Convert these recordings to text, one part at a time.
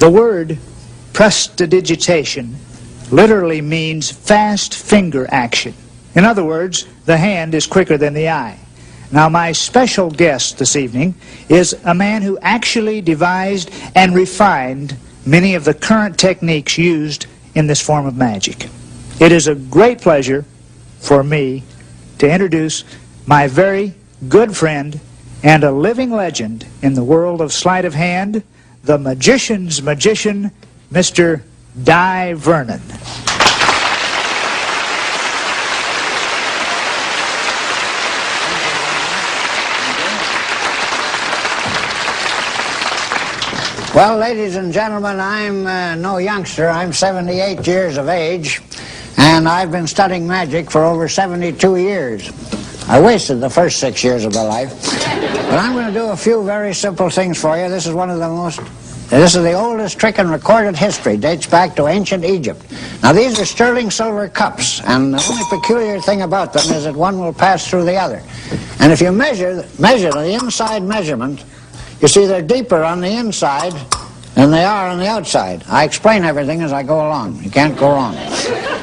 The word prestidigitation literally means fast finger action. In other words, the hand is quicker than the eye. Now, my special guest this evening is a man who actually devised and refined many of the current techniques used in this form of magic. It is a great pleasure for me to introduce my very good friend and a living legend in the world of sleight of hand, the magician's magician, Mr. Dai Vernon. Well, ladies and gentlemen, I'm no youngster. I'm 78 years of age, and I've been studying magic for over 72 years. I wasted the first 6 years of my life. But I'm going to do a few very simple things for you. This is the oldest trick in recorded history. Dates back to ancient Egypt. Now, these are sterling silver cups, and the only peculiar thing about them is that one will pass through the other. And if you measure the inside measurement, you see they're deeper on the inside than they are on the outside. I explain everything as I go along. You can't go wrong.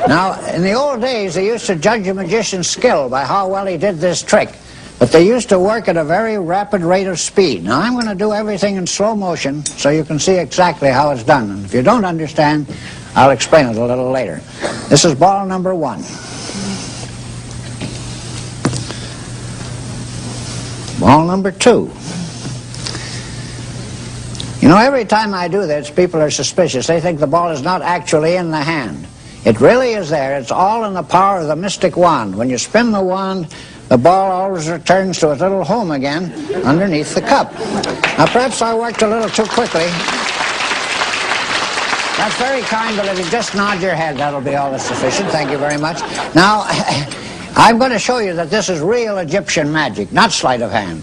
Now, in the old days, they used to judge a magician's skill by how well he did this trick. But they used to work at a very rapid rate of speed. Now, I'm going to do everything in slow motion so you can see exactly how it's done. And if you don't understand, I'll explain it a little later. This is ball number 1. Ball number 2. You know, every time I do this, people are suspicious. They think the ball is not actually in the hand. It really is there. It's all in the power of the mystic wand. When you spin the wand, the ball always returns to its little home again underneath the cup. Now, perhaps I worked a little too quickly. That's very kind, but if you just nod your head, that'll be all that's sufficient. Thank you very much. Now, I'm going to show you that this is real Egyptian magic, not sleight of hand.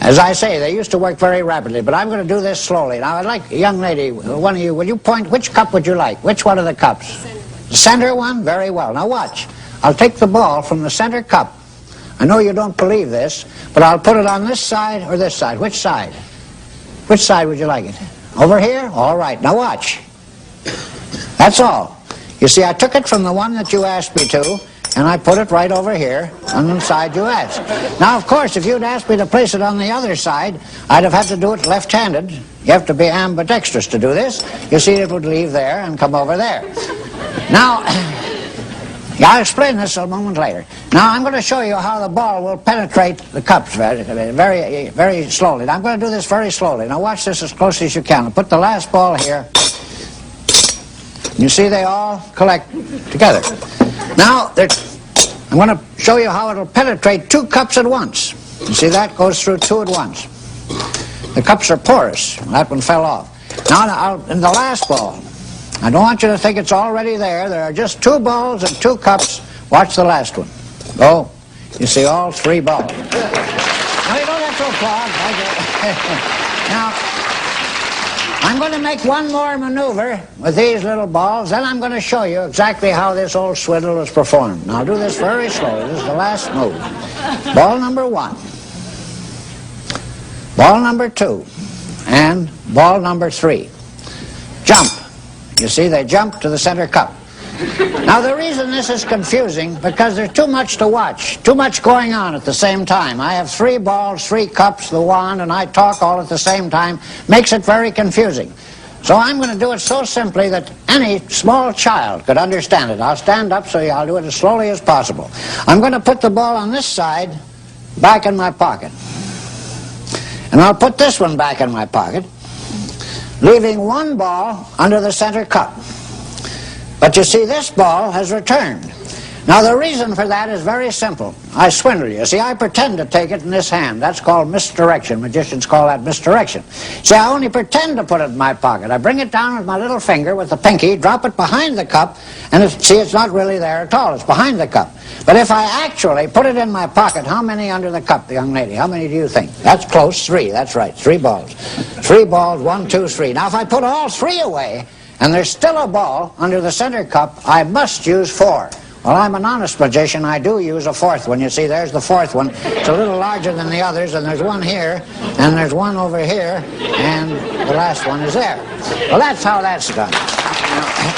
As I say, they used to work very rapidly, but I'm going to do this slowly. Now, I'd like, young lady, one of you, will you point, which cup would you like? Which one of the cups? The center one? Very well. Now, watch. I'll take the ball from the center cup. I know you don't believe this, but I'll put it on this side or this side. Which side? Which side would you like it? Over here? All right. Now, watch. That's all. You see, I took it from the one that you asked me to, and I put it right over here on the side you asked. Now, of course, if you'd asked me to place it on the other side, I'd have had to do it left-handed. You have to be ambidextrous to do this. You see, it would leave there and come over there. Now, I'll explain this a moment later. Now, I'm going to show you how the ball will penetrate the cups very, very slowly. Now, I'm going to do this very slowly. Now, watch this as closely as you can. I'll put the last ball here. You see, they all collect together. Now, I'm going to show you how it'll penetrate 2 cups at once. You see that? Goes through 2 at once. The cups are porous. That one fell off. Now, in the last ball, I don't want you to think it's already there. There are just 2 balls and 2 cups. Watch the last one. Go. You see all 3 balls. Now, you don't have to applaud. Now, I'm going to make one more maneuver with these little balls, then I'm going to show you exactly how this old swiddle is performed. Now, I'll do this very slowly. This is the last move. Ball number 1. Ball number 2. And ball number 3. Jump. You see, they jump to the center cup. Now, the reason this is confusing, because there's too much to watch, too much going on at the same time. I have 3 balls, 3 cups, the wand, and I talk all at the same time. Makes it very confusing. So I'm going to do it so simply that any small child could understand it. I'll stand up, so I'll do it as slowly as possible. I'm going to put the ball on this side back in my pocket. And I'll put this one back in my pocket, leaving 1 ball under the center cup. But you see, this ball has returned. Now, the reason for that is very simple. I swindle you. See, I pretend to take it in this hand. That's called misdirection. Magicians call that misdirection. See, I only pretend to put it in my pocket. I bring it down with my little finger, with the pinky, drop it behind the cup, and see, it's not really there at all. It's behind the cup. But if I actually put it in my pocket, how many under the cup, young lady? How many do you think? That's close. 3. That's right. 3 balls. 3 balls. 1, 2, 3. Now, if I put all 3 away, and there's still a ball under the center cup, I must use 4. Well, I'm an honest magician. I do use a 4th one. You see, there's the 4th one. It's a little larger than the others, and there's one here, and there's one over here, and the last one is there. Well, that's how that's done.